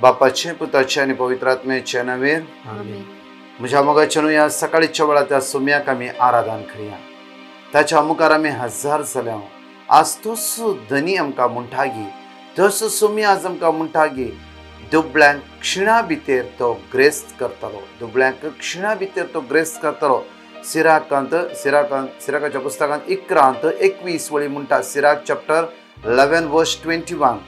बापाचे पुताचे आणि पवित्र आत्म्याचे नावे आमेन. म्हज्या मोगाच्यान या सकाळीच्या वेळा त्या सुम्याक आमी आराधन करया. ताच्या मुखार आमी हजार जाल्या आज तसो धनी आमकां म्हणटागी, तसो सुम्या आज आमकां म्हणटागी दुबळ्यांक क्षिणा भितर तो ग्रेस्त करतलो. दुबळ्यांक क्षिणा भितर तो ग्रेस्त करतलो. सिराकाच्या पुस्तकांत 11:21 वळी म्हणटा. सिराक चॅप्टर 11 वर्स 21.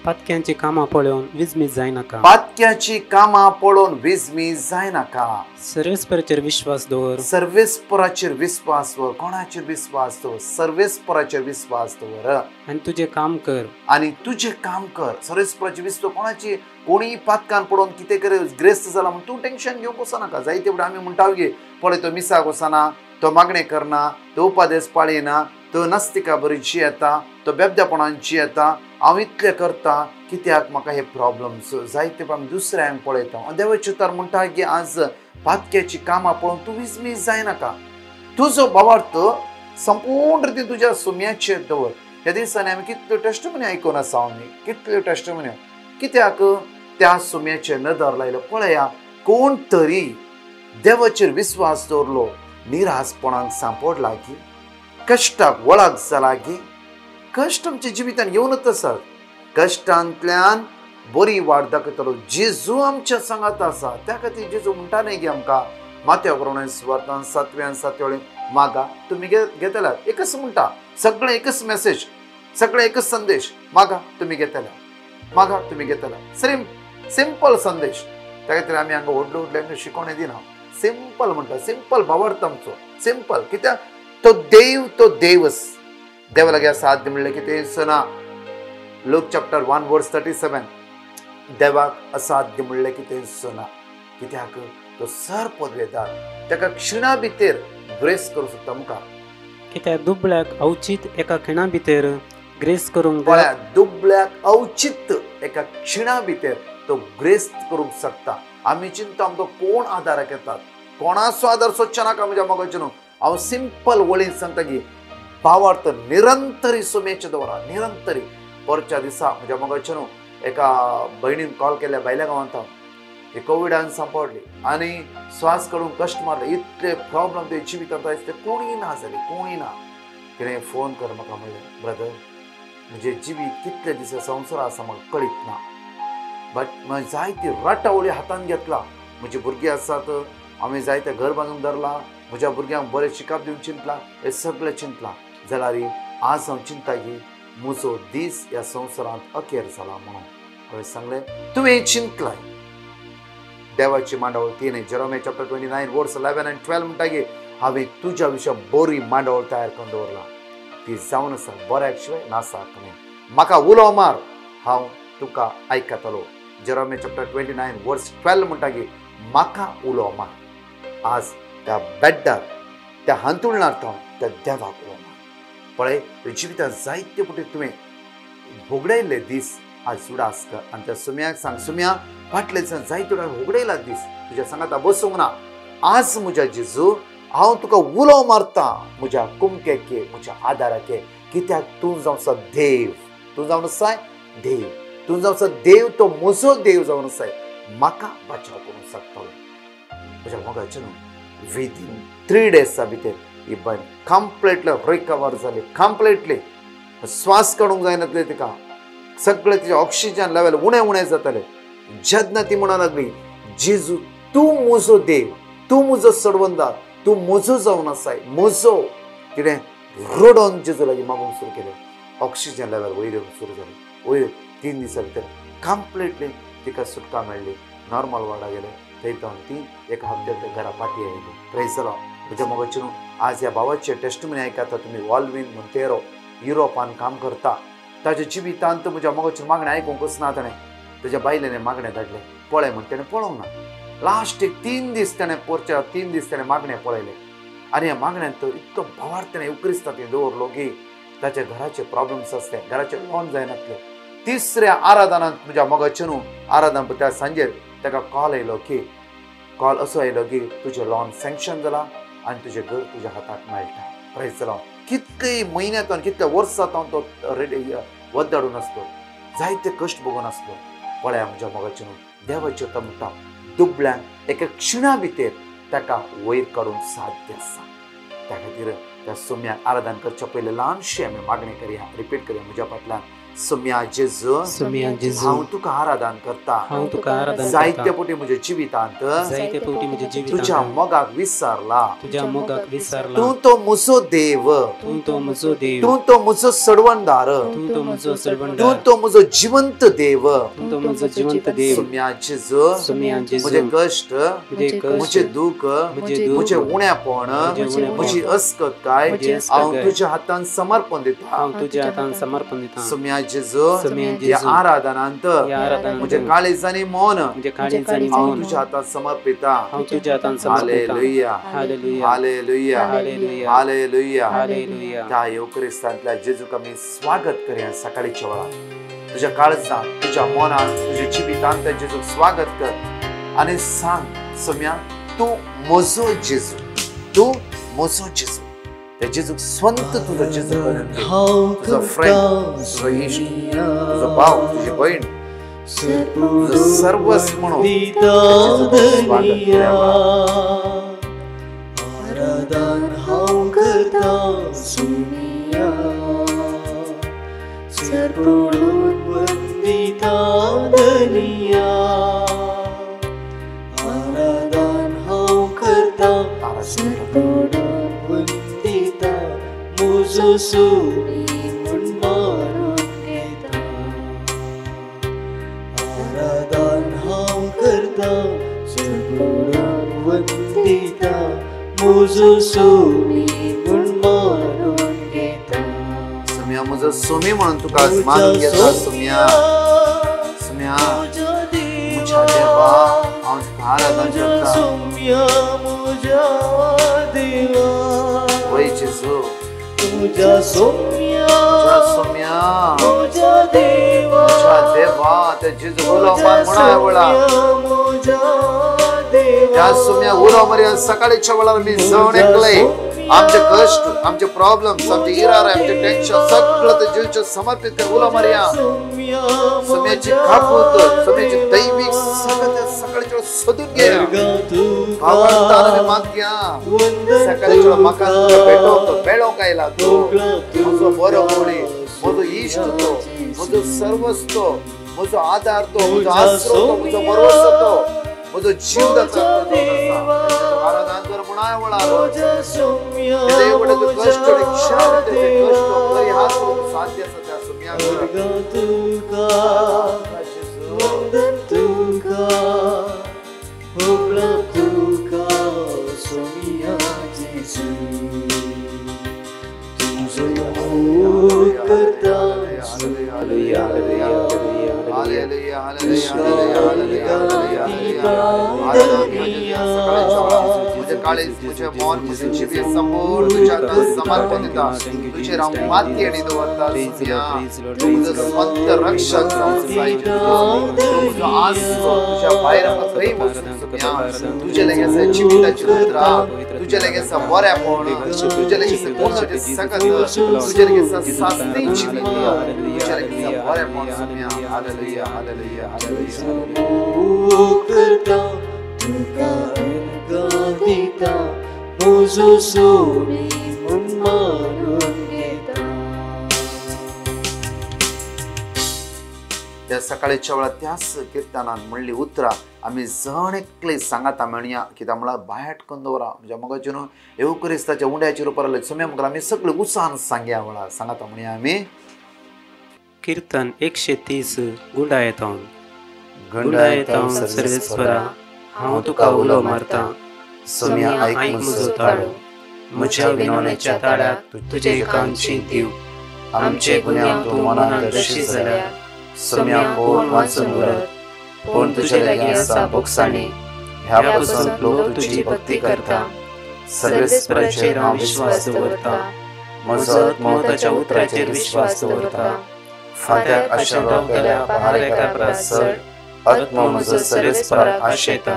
पातक्यांची कामां पळोवन विजमी जायनाका. पातक्याची कामां पळोवन विजमी जायनाका. सर्वेस्पराचेर विश्वास दवर. सर्वेस्पराचेर विश्वास दवर. कोणाचेर विश्वास दवर? सर्वेस्पराचेर विश्वास दवर आनी तुजें काम कर. आनी तुजें काम कर. सर्वेस्पराचेर विश्वास कोणाची? कोणी पातकान पडोवन कितें करे ग्रेस्त जाला म्हूण तूं टेन्शन घेवंक वचनाका. जायते फुडें आमी म्हणटा गे पळय तो मिसाक वचना, तो मागणें करना, तो उपादेश पाळयना, तो नास्तिका बरीची येता, तो बेबद्यापणांची येता, हांव इतलें करता कित्याक म्हाका हे प्रॉब्लम्स. जायते आमी दुसऱ्यांक पळयता. देवाचे उतर म्हणटा की आज पातक्याची कामां पळोवन तूं विजमी जायनाका. तुजो भावार्थ संपूर्ण रितीन तुज्या सुम्याचेर दवर. ह्या दिसांनी आमी कितल्यो टेस्टमनी आयकून आसा. आमी कितल्यो टेस्टमनी कित्याक त्या सुम्याचेर नदर लायलो. पळया कोण तरी देवाचेर विश्वास दवरलो, निराशपणाक सांपडला की, कश्टाक वळख जाला की. कश्ट आमच्या जिवितान येवनच आसात. कश्टांतल्यान बरी वाट दाखयतलो. जेजू आमच्या सांगात आसा. त्या खातीर जेजू म्हणटा न्ही की आमकां माथ्या बरोवन सुवार्थान 7 मागा तुमी घेतल्यात. एकच म्हणटा, सगळें एकच मेसेज, सगळें एकच संदेश. मागा तुमी घेतल्या, मागा तुमी घेतल्या. सिंपल संदेश. त्या खातीर आमी हांगा व्हडले व्हडले शिकोवणे दिना. सिंपल म्हणटा, सिंपल भावार्थ आमचो सिंपल. कित्याक तो देवच. देवा लागीं साध्य म्हणलें की ते दिसना. लूक चॅप्टर 1 वर्स 37. देवाक असाध्य म्हणलें की ते दिसना. कित्याक तो सर पदवेदार. ताका क्षिणा भितर ग्रेस करूं शकता मुखार. कित्याक दुबळ्याक अवचित एका खिणा भितर ग्रेस करूंक पळया दुबळ्याक अवचित एका क्षिणा भितर तो ग्रेस करूंक शकता. आमी चिंता आमकां कोण आदाराक येतात. कोणाचो आदार सोदचे नाका म्हज्या मोगाचे न्हू. हांव सिंपल वळीन सांगता की भावार्थ निरंतरी सुमेचे दवरा. निरंतरी. परच्या दिसा म्हज्या मोगाचे न्हू एका भयणीन कॉल केल्या भायल्या गांवांत ती कोविडान सांपडली आनी श्वास काडून कश्ट मारले. इतले प्रॉब्लम ते जिवितांत आयज ते कोणी ना जाले, कोणी ना. कितें फोन कर म्हाका म्हणलें ब्रदर म्हणजे जिवीत कितले दीस संवसार आसा म्हाका कळीत ना. बट जायती राटावळी हातान घेतला. म्हजी भुरगीं आसात, हांवें जायते घर बांदून धरला, म्हज्या भुरग्यांक बरें शिकप दिवन चिंतलां, हें सगळें चिंतलां. जाल्यार आज हांव चिंता की म्हजो दीस ह्या संवसारांत अखेर जाला म्हणून. हांवें सांगलें तुवें चिंतलाय. देवाची मांडावळ 3 जेरोमिया चॅप्टर 29 वर्स 11 and 12 म्हणटा की हांवें तुज्या विशय बरी मांडावळ तयार करून दवरला. ती जावन आसा बऱ्याक शिवाय नासा कमी. म्हाका उलो मार, हांव तुका आयकतलो. जेरोमिया चॅप्टर 29 वर्स 12 म्हणटा की म्हाका उलो मार. आज त्या बेड्डार त्या हांतुळणार त्या देवाक उलो मार. पळय जिवितांत जायते फावटी तुवें भोगडायल्ले दीस आज उडास कर आनी त्या सुम्याक सांग सुम्या फाटले दिसान जायते भोगडयला दीस तुज्या सांगाता बसूंक ना. आज म्हज्या जेजू हांव तुका उलो मारता म्हज्या कुमकेके, म्हज्या आदाराके. कित्याक तूं जावन आसा देव. तूं जावन आसाय देव. तूं जावन आसा देव. तो म्हजो देव जावन आसाय. म्हाका बचाव करूंक शकतलो. म्हज्या मोगाचे न्हू विदीन 3 days भितर ही बायल कंप्लीटली रिकवर जाली. कंप्लीटली श्वास काडूंक जायनातले तिका. सगळें तिचें ऑक्सिजन लेवल उणें जातालें. जेन्ना ती म्हणूंक लागली जेजू तूं म्हजो देव, तूं म्हजो सडवंदार, तूं म्हजो जावन आसाय म्हजो. कितें रडोन जेजू लागीं मागूंक सुरू केलें. ऑक्सिजन लेवल वयर येवंक सुरू जालें. वयर 3 दिसां भितर कंप्लीटली तिका सुटका मेळ्ळी. नॉर्मल वार्डाक गेलें. थंय जावन ती एका हप्त्याक घरा फाटी आयली. प्रेज जालो. म्हज्या मोगाचे न्हू आज ह्या भावाचे टेस्टमनी आयकता तुमी. वॉल्वीन मोंतेरो युरोपान काम करता. ताच्या जिवितांत म्हज्या मोगाचे मागणें आयकूंकच ना. ताणें तुज्या बायलेने मागणें धाडलें पळय म्हण. ताणें पळोवंक ना. लास्ट 3 दीस ताणें परच्या 3 दीस ताणें मागणें पळयलें आनी ह्या मागण्यांत तो इतलो भावार्थ ताणें उक्रिस्ता थंय दवरलो की ताचे घराचे प्रॉब्लम्स आसले, घराचे लॉन जायनातले. 3ऱ्या आराधनांत म्हज्या मोगाचे न्हू आराधना त्या सांजेर ताका कॉल आयलो की कॉल असो आयलो की तुजें लॉन सँक्शन जालां आनी तुजें घर तुज्या हाताक मेळटा. प्रेज जालो. कितले म्हयन्यांतल्यान कितल्या वर्सांतल्यान तो रेडी वद्दाडून आसलो. जायते कश्ट भोगून आसलो. पळया म्हज्या मोगाचें देवाच्यो तमटा दुबळ्यांक एका क्षिणा भितर ताका वयर काडून साध्य आसा. त्या खातीर त्या सोम्याक आराधन करच्या पयलीं ल्हानशी आमी मागणी करया, रिपीट करया म्हज्या फाटल्यान. सोम्या जेजू, सोम्या जेजू, हांव तुका आराधन करता. हांव तुका आराधन जायते करता. फावटी म्हज्या जिवितांत जायते फावटी म्हज्या तुज्या जिवितांत मोगाक विसरला. तुज्या मोगाक विसरला. तूं तो म्हजो देव, तूं तो म्हजो देव, तूं तो म्हजो सडवणदार, तूं तो म्हजो तूं सडवणदार, तो म्हजो जिवंत देव. तूं तो म्हजो जिवंत देव. सोम्या जेजू, सोम्या जेजू, म्हजे कश्ट, म्हजे कश्ट, म्हजे दूख, म्हजे दूख, म्हजे उणेपण, म्हजे उणेपण, म्हजी अस्कताय म्हजी अस्कताय हांव तुज्या हातांत समर्पण दिता. हांव तुज्या हातांत समर्पण दिता. सोम्या जेजू, सोम्या ह्या जेजू, आराधनांत ह्या आराधनांत म्हजे काळीजांनी मौन म्हजे काळजींचानी हांव मौन तुज्या हातांत समर्पिता. हांव तुज्या हातांत समर्पिता. Hallelujah, hallelujah, hallelujah, hallelujah, hallelujah. Hallelujah. त्या येवकरिस्तांतल्या जेजूक आमी स्वागत करया सकाळीच्या वेळार. तुज्या काळजांत, तुज्या मनांत, तुज्या जिवितांत त्या जेजूक स्वागत कर आनी सांग सोम्या तूं म्हजो जेजू, तूं म्हजो जेजू. त्या जेजूक स्वंत तुजो जेजू करून घे. तुजो फ्रेंड, तुजो इश्ट, तुजो भाव, तुजी बहीण, तुजो सर्वस्व म्हणून जेजूक स्वागत करया. आराधन हांव करता सोम्या, सर्वोडून वंदिता धनिया. आराधन हांव करता सर्वोडून वंदिता, म्हजो सोमी म्हूण मारून घेता. आराधन हांव करता सर्वोडून वंदिता, म्हजो सोमी म्हूण मारून घेता. सोम्या म्हजो सोमी म्हणून तुका आज मानून घेता. सोम्या, सोम्या म्हज्या देवा हांव तुका आराधन करता. सोम्या म्हज्या देवा, वय जेजू, तुज्या सोम्या तुज्या सोम्या, म्हज्या देवा, तुज्या देवा त्या जेजू उलो मार म्हणा वेळा. म्हज्या देवा. त्या सोम्या उलो मारया सकाळीच्या वेळार मी जावन एकलय. आमचे कष्ट, आमचे प्रॉब्लेम्स, आमचे इरार, आमचे टेन्शन सगळं त्या जेजूच्या समर्पित कर. उलो मारया. सोम्याची खापूत, सोम्याची दैविक सगळं त्या सकाळच्या वेळार सोदून घ्या. भावार्थान आमी मागया सकाळच्या वेळार म्हाका तुका भेटोवंक मेळोवंक आयला. तूं म्हजो बरो कोणी, म्हजो इश्ट तो, म्हजो सर्वस्व, म्हजो आधार तो, म्हजो आसरो तो, म्हजो भरोसो तो, म्हजो जीव दाता आराधन कर म्हणा वेळार. देवडे तूं कष्ट आनी क्षण तेजे कष्ट परिहार करूंक साध्य आसा त्या सोम्याक. वंदन तुका, होगळा तुका सोम्या जेजू. तुजो मोग करता hallelujah, hallelujah, hallelujah, hallelujah, hallelujah, hallelujah. सकाळच्या वेळार तुझे काळीज, तुझे मौन, तुझे जिवे संपूर्ण तुझ्या हातांत समर्पण दिता. तुझेर हांव माती आनी दवरता. सोम्या तुजो स्वंत रक्षक जावन साई जेजू. तुजो आसरो तुज्या भायर म्हाका खंय वचूंक सोम्या. तुजे लागीं आसा जिविताची मुद्रा, तुजे लागीं आसा बरेपण, तुजे लागीं आसा कोणाचें सकत, तुजे लागीं आसा सासणी जिवीत, तुजे लागीं आसा बरेपण सोम्या. Hallelujah, hallelujah, hallelujah. मोग करता तुका अर्घ दिता, म्हजो सोमी म्हूण मारून घेता. त्या सकाळीच्या वेळार त्याच किर्तनान म्हणली उतरां आमी जण एकले सांगाता म्हणया. कित्याक म्हळ्यार भायटकून दवरा म्हणजे मोगाचे न्हू येवकरिस्ताच्या उंड्याचेर उपराले सोम्या मुखार आमी सगळे उत्साहान सांगया वेळार सांगाता म्हणया आमी. कीर्तन 130 गुंडायतावन. गुंडायतावन सर्वेस्परा हांव तुका उलो मारता. सोम्या ऐक म्हजो ताळो. म्हज्या विनवणेच्या ताळ्याक तुजे कांची दिव. आमचे गुन्यांव तूं मनान दर्शी जाल्यार सोम्या कोण वाचून उरत. पूण तुजे लागीं आसा बोगसाणी, ह्या पासून लोक तुजी भक्ती करता. सर्वेस्पराचेर हांव विश्वास दवरता. म्हजो मोताच्या उतराचेर विश्वास दवरता. फात्याक आशेन रावतल्या पहारेकार परस चड आत्मो म्हजो सर्वेस्पराक आशेता.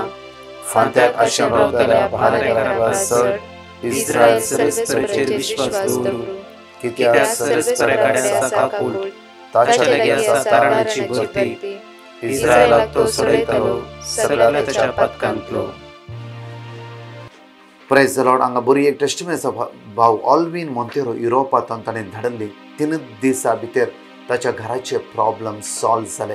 फात्याक आशेन रावतल्या पहारेकार परस चड इस्रायल सर्वेस्पराचेर विश्वास दवरूं. कित्याक सर्वेस्परा कडेन आसा काकूट, ताचे लागीं आसा तारणाची भरती. इस्रायलाक तो सोडयतलो सगळ्या ताच्या पथकांतलो. Praise the Lord. हांगा बरी एक टेस्टिमनी आसा. भाव ऑल्विन मोंतेरो युरोपांतून ताणें धाडली. 3 दिसां भितर ताच्या घराचे प्रॉब्लेम सॉल्व जाले,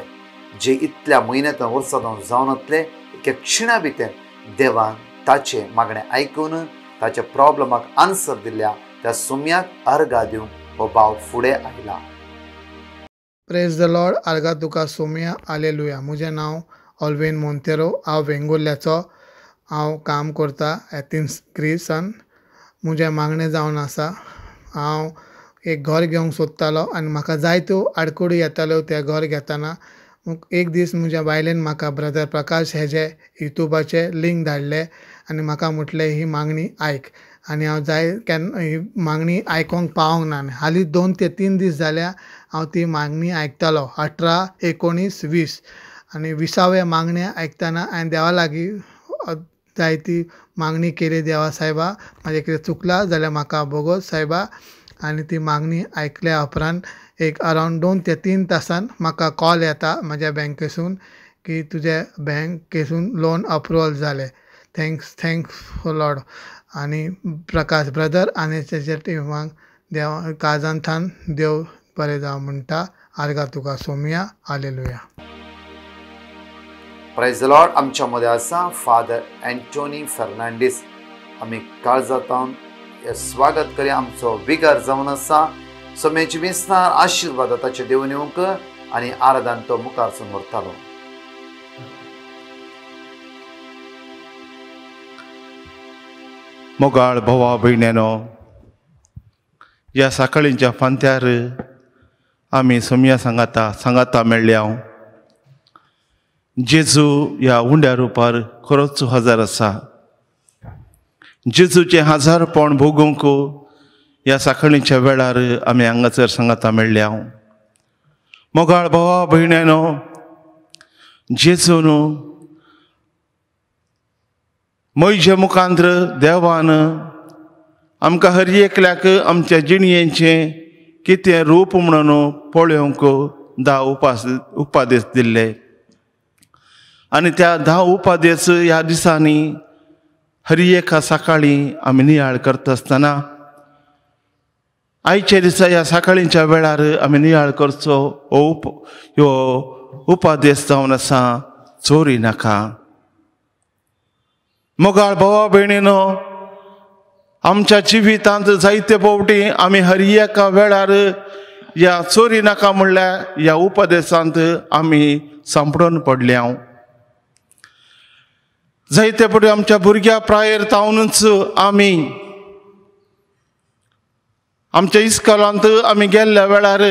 जे इतल्या म्हयन्यांतून वर्सांतून जावन वतले. एका क्षणा भितर देवान ताचे मागणें आयकून ताच्या प्रॉब्लमाक आन्सर दिल्या. त्या सुम्याक अर्घा दिवंक हो भाव फुडें आयला. Praise the lord. आर्गा तुका सोम्या. हालेलुया. म्हजें नांव ऑल्विन मोंतेरो. हांव वेंगुर्ल्याचो. हांव काम करता एथेन्स ग्रीसान. म्हजें मागणें जावन आसा. हांव एक घर घेवंक सोदतालो आनी म्हाका जायत्यो आडखडी येताल्यो त्या घर घेतना. एक दीस म्हज्या बायलेन म्हाका ब्रदर प्रकाश हेजे युट्यूबाचे लिंक धाडले आनी म्हाका म्हटलें ही मागणी आयक. आनी हांव केन्ना ही मागणी आयकोंक पावोंक ना. हालीं 2 ते 3 दीस जाल्या हांव ती मागणी आयकतालो. 18, 19, 20 आनी 20व्या मागण्या आयकतना हांवें देवा लागीं जायती मागणी केली. देवा सायबा, म्हाजें कितें चुकलां जाल्यार म्हाका बोगोस सायबा. आनी ती मागणी आयकल्या उपरांत एक अरावंड 2 ते 3 तासान म्हाका कॉल येता म्हाज्या बँकेसून की तुज्या बँकेसून लोन अप्रुवल जालें. Thanks Lord. आनी प्रकाश ब्रदर आनी तेच्या टिमाक देवा काजांथान देव बरें जावं म्हणटा. आर्गा तुका सोम्या. हालेलुया. Praise the lord. आमच्या मदें आसा फादर एंटोनी फर्नांडीस. आमी काळजांतावन स्वागत करया. आमचो विगार जावन आसा. सोम्याची विस्तार आशिर्वाद ताचे देवून येवंक आनी आराधन तो मुखार व्हरतालो. मोगाळ भावा भयण्यांनो, ह्या सकाळींच्या फांत्यार आमी सोम्या सांगाता मेळ्ळ्या. जेजू ह्या उंड्या रुपार खरोच हजर आसा. जेजूचें हजारपण भोगूंक ह्या सकाळींच्या वेळार आमी हांगासर सांगाता मेळ्ळ्या. मोगाळ भावा भयण्यांनो, जेजून मोयजे मुखांत्र देवान आमकां हर एकल्याक आमच्या जिणयेचें कितें रूप म्हणून पळोवंक 10 उपादेश दिल्ले. आनी त्या 10 उपादेश ह्या दिसांनी हर एका सकाळीं आमी नियाळ करता आसतना आयच्या दिसा ह्या सकाळींच्या वेळार आमी नियाळ करचो ह्यो उपादेश जावन आसा, चोरी नाका. मोगाळ भावा भयणीनो, आमच्या जिवितांत जायते फावटी आमी हर एका वेळार ह्या चोरी नाका म्हणल्यार ह्या उपदेशांत आमी सांपडून पडल्या. जायते फावटी आमच्या भुरग्या प्रायेर तावनूच आमी आमच्या इस्कॉलांत आमी गेल्ल्या वेळार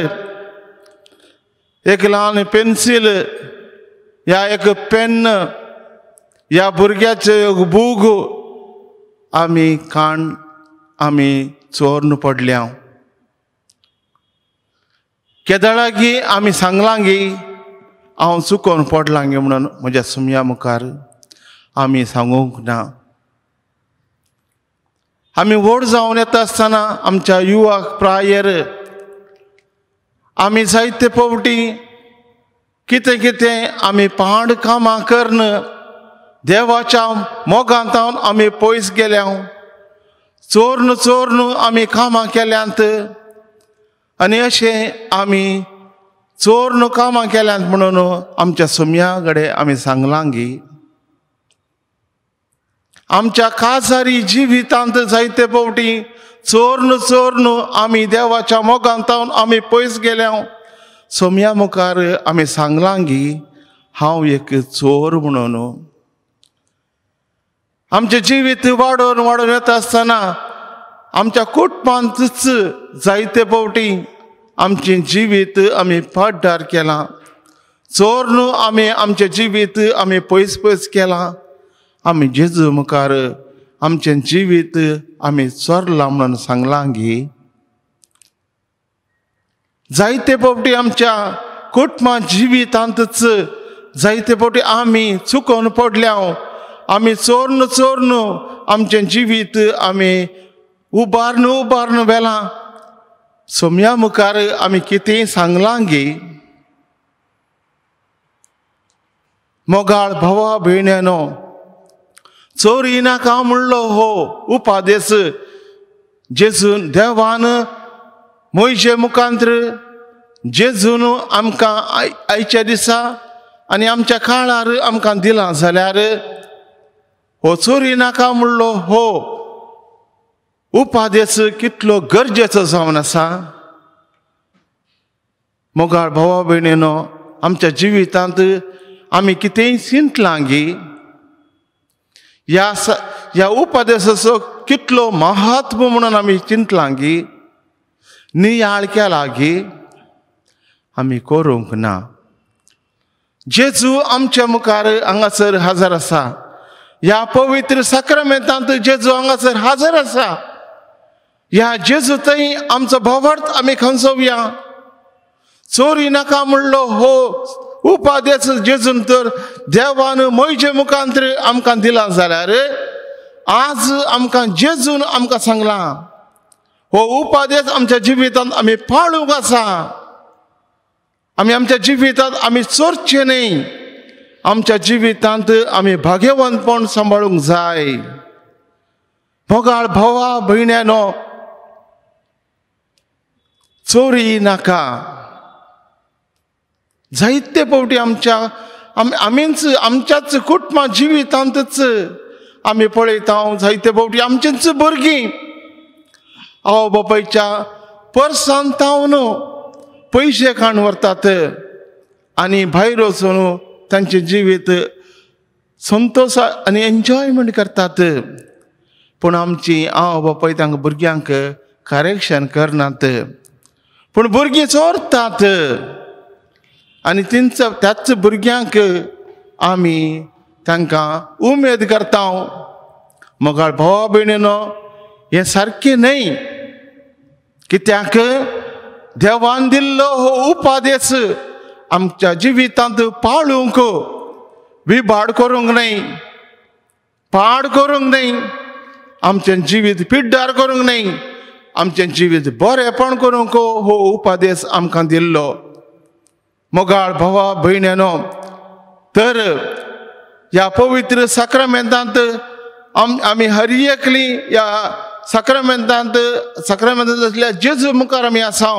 एक ल्हान पेन्सील या एक पेन या भुरग्याचे बूक आमी चोरून पडल्या. केदळा गी आमी सांगलां गी हांव चुकोवन पडलां गे म्हणून म्हज्या सुमया मुखार आमी सांगूंक ना. आमी व्हड जावन येता आसतना आमच्या युवक प्रायेर आमी जायते फावटी कितें आमी पाड कामां करन देवाच्या मोगांतावन आमी पयस गेल्या. चोरन आमी कामां केल्यांत आनी अशें आमी चोरन कामां केल्यांत म्हणून आमच्या सुमया कडेन आमी सांगलां गी. आमच्या काजारी जिवितांत जायते फावटी चोरन आमी देवाच्या मोगांतावन आमी पयस गेल्या. सोम्या मुखार आमी सांगलां गी हांव एक चोर म्हणून. आमचें जिवीत वाडोवन येता आसतना आमच्या कुटुंबांतच जायते फावटी आमचें जिवीत आमी पाड्डार केलां. चोरन आमी आमचें जिवीत आमी पयस केलां. आमी जेजू मुखार आमचें जिवीत आमी चोरलां म्हणून सांगलां गी. जायते फावटी आमच्या कुटुंबा जिवितांतच जायते फावटी आमी चुकोवन पडल्या. आमी चोरन आमचें जिवीत आमी उबारन वेलां. सोम्या मुखार आमी कितेंय सांगलां गी. मोगाळ भावा भयण्यानो, चोरी नाका म्हणलो हो उपादेश जेजून देवान मोइशे मुखांतर जेजून आमकां आयच्या दिसा आनी आमच्या काळार आमकां दिलां जाल्यार हो चोरी नाका म्हणलो हो उपादेश कितलो गरजेचो जावन आसा. मोगाळ भावा भयणीनो, आमच्या जिवितांत आमी कितेंय चिंतलां गी, ह्या उपादेशाचो कितलो महत्व म्हणून आमी चिंतलां गी, नियाळ केला गी, आमी करूंक ना. जेजू आमच्या मुखार हांगासर हजर आसा. ह्या पवित्र साक्रामेंतांत जेजू हांगासर हजर आसा. ह्या जेजू थंय आमचो भावार्थ आमी खंचोवया. चोरी नाका म्हणलो हो उपादेश जेजून तर देवान मोइशे मुखांतर आमकां दिला जाल्यार आज आमकां जेजून आमकां सांगलां हो उपादेश आमच्या जिवितांत आमी पाळूंक आसा. आमी आमच्या जिवितांत आमी चोरचे न्ही. आमच्या जिवितांत आमी भाग्यवंतपण सांबाळूंक जाय. मोगाळ भावा भयण्यानो, चोरी नाका. जायते फावटी आमच्याच कुटुंबा जिवितांतच आमी पळयता जायते फावटी आमचीच भुरगीं आवय बापायच्या पर्सांत पयशे काडून व्हरतात आनी भायर वचून तांचे जिवीत संतोश आनी एन्जॉयमेंट करतात. पूण आमची आवय बापाय तांकां भुरग्यांक करेक्शन करनात. पूण भुरगीं चोरतात आनी त्याच भुरग्यांक आमी तांकां उमेद करता. मोगाळ भावा भयणीनो, हें सारकें न्हय. कित्याक देवान दिल्लो हो उपादेश आमच्या जिवितांत पाळूंक, विभाड करूंक न्हय, पाड करूंक न्हय, आमचें जिवीत पिड्डार करूंक न्हय, आमचें जिवीत बरेंपण करूंक हो उपादेश आमकां दिल्लो. मोगाळ भावा भयण्यानो, तर ह्या पवित्र साक्रामेंतांत आमी हर एकली ह्या साक्रामेंतांत असल्या जेजू मुखार आमी आसा.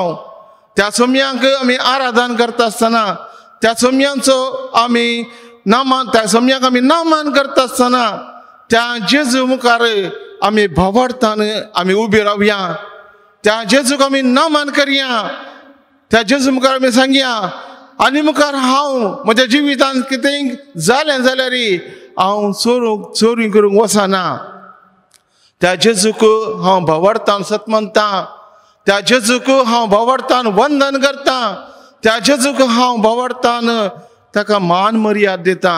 त्या सोमयांक आमी आराधन करता आसतना, त्या सोमयांचो आमी त्या सोमयांक आमी नामान करता आसतना त्या जेजू मुखार आमी भावार्थान आमी उबी रावया. त्या जेजूक आमी नामान करया. त्या जेजू मुखार आमी सांगया, आनी मुखार हांव म्हज्या जिवितांत कितेंय जालें जाल्यार हांव चोरी करूंक वचना. त्या जेजूक हांव भावार्थान सतमंता. त्या जेजूक हांव भावार्थान वंदन करता. त्या जेजूक हांव भावार्थान ताका मान मर्याद दिता.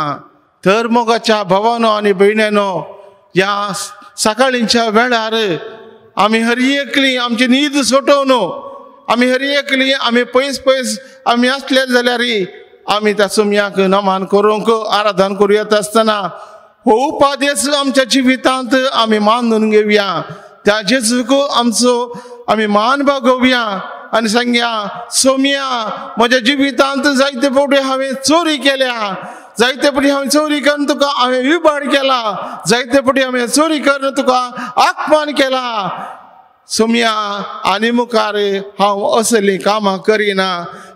तर मोगाच्या भावानो आनी भयण्यानो, ह्या सकाळींच्या वेळार आमी हर एकली आमची न्हीद सोटोवन आमी हर एकली आमी पयस आमी आसले जाल्यार आमी त्या सोमयाक नमान करूंक आराधन करूं येता आसतना हो उपादेश आमच्या जिवितांत आमी मानून घेवया. त्या जेजूक आमचो आमी मान बागोवया आनी सांगया, सोमया, म्हज्या जिवितांत जायते फावटी हांवें चोरी केल्या, जायते फावटी हांवें चोरी करून तुका हांवें विबाड केला, जायते फावटी हांवें चोरी करून तुका अपमान केला. सोमया, आनी मुखार हांव असलीं कामां करिना.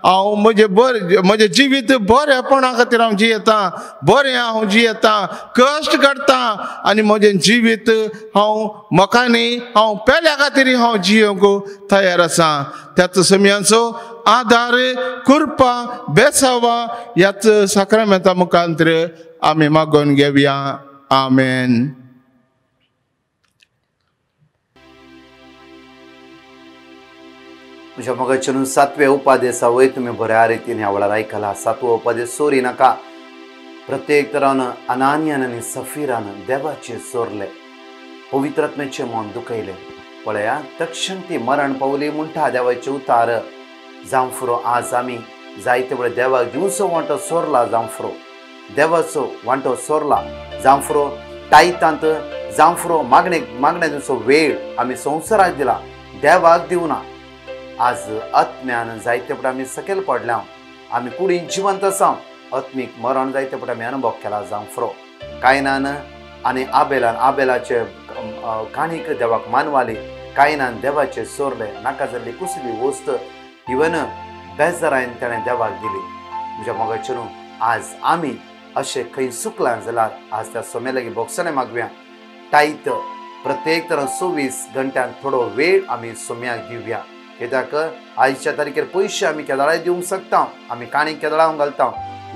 हांव म्हजें जिवीत बरेपणा खातीर हांव जियेता, बरें हांव जियेता, कश्ट काडटा आनी म्हजें जिवीत हांव म्हाका न्ही, हांव पेल्या खातीर हांव जियोंक तयार आसा. त्याच सोमयांचो आदार, कृपा, बेसावा ह्याच साक्रामेंता मुखांतर आमी मागून घेवया. आमेन. म्हज्या मोगाचें 7वें उपादेसा वयर तुमी बऱ्या रितीन ह्या वेळार आयकला. 7वो उपादेश, चोरी नाका. प्रत्येक तरान अनानियान आनी सफिरान देवाचे चोरले, पवित्रात्मेचें मन दुखयलें. पळया, तक्षण ती मरण पावली म्हणटा देवाचे उतार जावं फुरो. आज आमी जायते वेळ देवाक दिवचो वांटो चोरला जावं फुरो, देवाचो वांटो चोरला जावं फुरो, टायतांत जावं फुरो, मागणे दिवचो वेळ आमी संवसाराक दिला, देवाक दिवना. आज आत्म्यान जायते फावटी आमी सकयल पडल्या, आमी कुडीन जिवंत आसा, आत्मीक मरण जायते पट आमी अनुभव केला जावं फ्रो कायनान आनी आबेलाचे काणीक देवाक मानवाली कायनान देवाचे सोरले नाका जाल्ली कसली वस्त इवन बेजारायन ताणें देवाक दिली. म्हज्या मोगाचे न्हू आज आमी अशें खंय चुकलां जाल्यार आज त्या सोम्या लागीं भोगसणे मागुया. टायत प्रत्येक तरां 24 घंट्यान थोडो वेळ आमी सोम्याक दिवया. कित्याक आयच्या तारखेर पयशे आमी केदाळाय दिवंक शकता, आमी काणी केदाळांक घालता,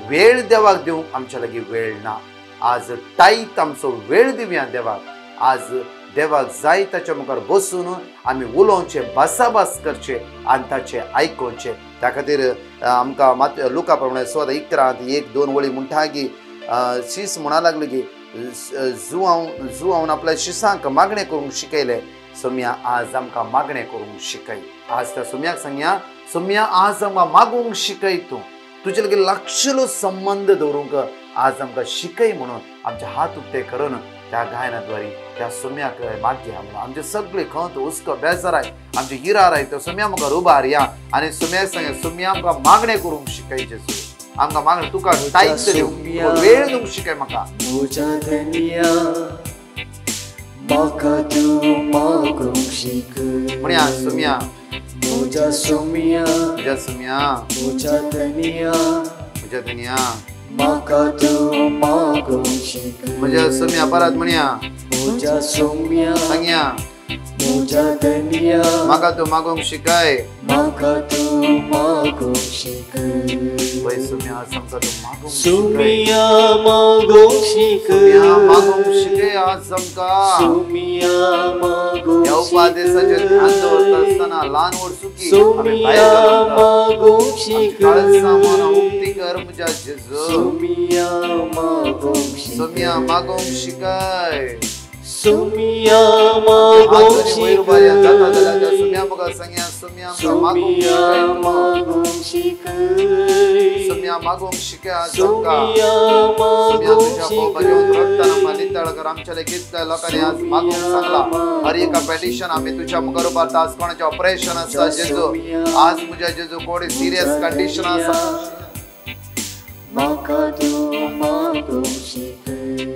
वेळ देवाक दिवंक आमच्या लागीं वेळ ना. आज टायत आमचो वेळ दिवया देवाक. आज देवाक जाय ताच्या मुखार बसून आमी उलोवचें, भासाभास करचें आनी ताचें आयकोवचें. त्या खातीर आमकां लुका प्रमाणे 11:1-2 वळी म्हणटा की शीस म्हणा लागले की जुवावन आपल्या शिसांक मागणें करूंक शिकयलें. सोम्या आज आमकां मागणें करूंक शिकय. आज त्या सोम्याक सांगया, सोम्या आज आमकां मागूंक शिकय. तूं तुजे लागीं लागशिल्लो संबंध दवरूंक आज आमकां शिकय म्हणून आमचे हात उक्ते करून त्या गायनाद्वारे त्या सोम्याक मागया. आमचे सगळे खंत हुस्को बेजाराय आमचे हिराराय त्या सोम्या मुखार उबार या आनी सोम्याक सांगया, सोम्या आमकां मागणें करूंक शिकय. जेजू आमकां मागणें तुका टायत दिवंक वेळ दिवंक शिकय. म्हाका म्हाका तूं मागूंक शिकय. म्हणया सोम्या, म्हज्या सोम्या, म्हज्या सोम्या, म्हज्या धनिया, म्हज्या धनिया, म्हाका तूं मागूंक शिकय. म्हज्या सोम्या परत म्हणया, म्हज्या सोम्या, सांगया म्हज्या धनिया, म्हाका तूं मागूंक शिकय. म्हाका तूं मागूंक शिकय. पळय सोम्या आज आमकां तूं मागूंक शिकय. सोम्या मागूंक शिकय. सोम्या मागूंक शिकय आज आमकां. सोम्या मागूंक ह्या उपदेशाचेर ध्यान दवरता आसतना ल्हान व्हड चुकी सोम्या मागूंक शिकय. उक्ती कर म्हज्या जेजू. सोम्या मागूंक शिकय. सोम्या मागूंक शिकय. सोम्या मागूंक शिकय. सोम्या म्हाका सांगया, सोम्या आमकां मागूंक शिकय. सोम्या मागूंक शिकय आज सोम्या आमकां. सोम्या मागूंक तुज्या पोवपाचें रक्तान आमकां नितळ कर. आमच्या कितल्या लोकांनी आज मागूंक सांगला. हर एका पेटिशन आमी तुज्या मुखार उबारता. आज कोणाचें ऑपरेशन आसा जेजू, आज म्हज्या जेजू कोणी सिरियस कंडिशन आसा, म्हाका तूं मागूंक शिकय.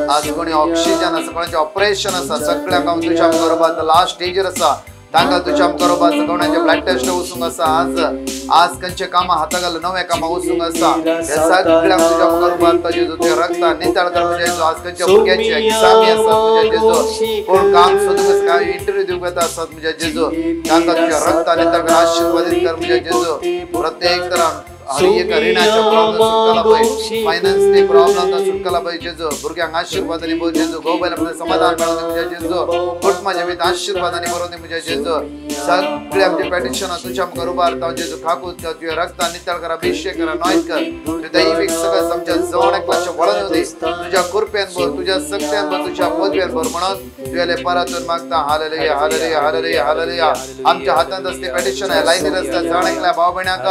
आज कोणी ऑक्सिजन आसा, कोणाचें ऑपरेशन आसा, सगळ्यांक हांव तुज्या मुखार उबारता. लास्ट स्टेजीर आसा तांकां तुज्या मुखार उबारता. कोणाचे ब्लड टेस्ट वचूंक आसा, आज खंयचे कामां हाता घालून नवे कामां वचूंक आसा, हे सगळ्यांक तुज्या मुखार उबारता. जेजू तुवें रक्तान नितळ कर म्हज्या जेजू. आज खंयच्या भुरग्यांची एग्जामी आसा म्हज्या जेजू, कोण काम सोदूंक आसा, काय इंटरव्यू दिवंक येता आसात म्हज्या जेजू, तांकां तुज्या रक्तान नितळ कर, आशिर्वादीत कर म्हज्या जेजू. प्रत्येक तरान हर एक रिणाच्या प्रॉब्लेम सुटकाला पळय, फायनान्सनी प्रॉब्लेम सुटकाला पळय जेजू. भुरग्यांक आशिर्वादांनी भर जेजू. गोबायलामध्ये समाधान मेळोवन दी म्हज्या जेजू. कुटुंबाच्या भितर आशिर्वादांनी भरोवन दी म्हज्या जेजू. सगळे आमचे पेटिशनां तुज्या मुखार उबारता जेजू. खाकूत कर, तुवें रक्तान नितळ कर, अभिषेक कर, नॉयत कर. तुवें दैवीक सगळें आमच्या जवळ एकल्याचें वळण येवं दी. तुज्या कृपेन भर, तुज्या सक्त्यान भर, तुज्या पदवेन भर म्हणून तुवेले परतून मागता. Hallelujah, hallelujah, hallelujah, hallelujah. आमच्या हातांत असली पेटिशन आहे, लायनीर आसता. जण एकल्या भाव भयणांक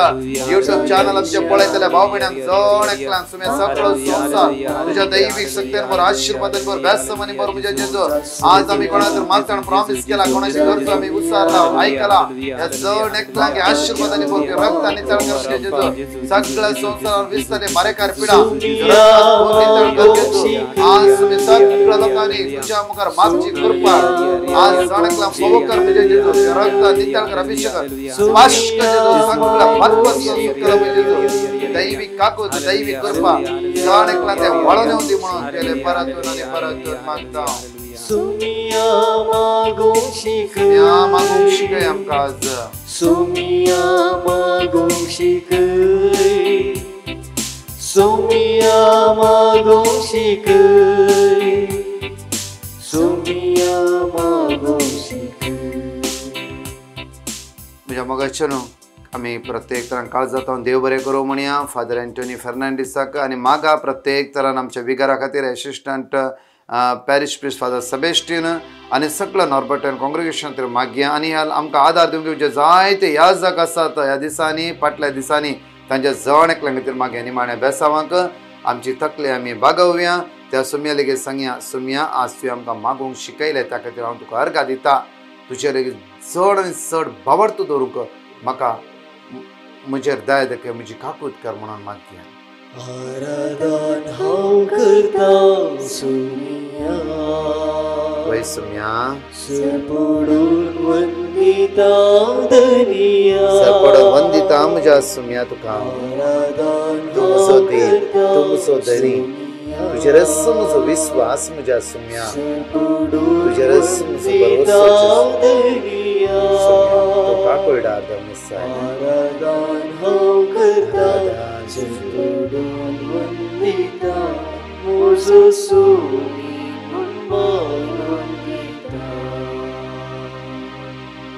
युट्यूब चॅनल आमचे पळयतल्या भाव भयणांक जण एकल्यांक तुवें सगळो संवसार तुज्या दैवीक सक्तेन भर, आशिर्वादान भर, बेसमानी भर म्हज्या जेजू. आज आमी कोणाक तर मागता प्रॉमिस केला, कोणाची गरज आमी उसारला, आयकला. ह्या जण एकल्यांक आशिर्वादांनी भर, रक्तान नितळ कर म्हज्या जेजू. सगळ्या संवसारान विस्तले मारेकार पिडा नितळ कर जेजू. आज तुमी सगळ्या लोकांनी तुज्या मुखार मागची कृपा आज जण एकल्यांक फोव कर म्हज्या जेजू. रक्तान नितळ कर, अभिषेक कर, स्पर्श कर जेजू. सगळ्या मतपस कर म्हज्या जेजू. दैविक काकूत, दैविक कृपा जण एकला ते वळून येऊन दी म्हणून केले परतून आणि परतून मागता. सोम्या मागूंक शिकय. सोम्या मागूंक शिकय आमकां आज. सोम्या मागूंक शिकय. सोम्या मागूंक शिकय. सोम्या मागूंक शिकय. म्हज्या मोगाचें न्हू आमी प्रत्येक तरान काळ जाता देव बरें करूं म्हणया. फादर एंटोनी फर्नांडीसाक आनी मागा प्रत्येक तरान आमच्या विगारा खातीर एसिस्टंट पॅरिश प्रिस्ट फादर सबेस्टीन आनी सगळ्या नॉर्बर्टन कॉंग्रेगेशन खातीर मागया. आनी आमकां आदार दिवंक जे जायते याजक आसात ह्या दिसांनी, फाटल्या दिसांनी तांच्या जण एकल्या खातीर मागया. निमाण्या बेसावांक आमची तकली आमी बागोवया. त्या सोम्या लेगीत सांगया, सोम्या आज तुवें आमकां मागूंक शिकयलें, त्या खातीर हांव तुका अर्घा दिता. तुजे लेगीत चड आनी चड बावडतो दवरूंक म्हाका म्हजेर दया दाखय, म्हजी काकूत कर म्हणून मागया. आराधन हांव करता सुमिया, वय सुम्या सरपडून वंदिता धनिया, सरपड वंदिता म्हज्या सुम्या तुका. आराधन तू म्हजो देव, तू म्हजो धनी, तुजेरच म्हजो विश्वास म्हज्या सुम्या, तुजेरच म्हजो भरोसो धनिया, सुम्या. तुका कळटा धर्मसाय. आराधन हांव करता सरपडून वंदिता म्हजो सोनी मानून घेता.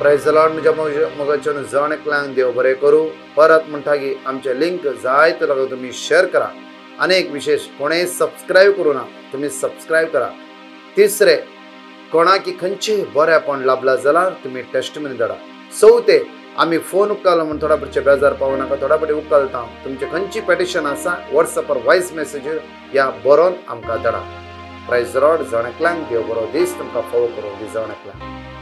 Praise the lord. म्हज्या मोगाच्यान जण एकल्यांक देव बरें करूं. परत म्हणटा की आमचे लिंक जायते लागो तुम्ही शेअर करा. अनेक विशेष कोणेय सबस्क्राईब करू ना, तुम्ही सबस्क्राईब करा. तिसरे कोणाकी खंयचेय बरेपण लाभला जाल्यार तुम्ही टेस्टमनी धाडा. चौथे आम्ही फोन उखललो म्हणून थोडा पडचे बेजार पावू नाका, थोडा पडे उखलता. तुमचे खंयची पेटिशन आसा व्हॉट्सअपार वॉयस मेसेज या बरोवन आमकां धाडा. Praise the lord. जण एकल्यांक देव बरो दीस तुमकां फावो करूं दी. जण एकल्यांक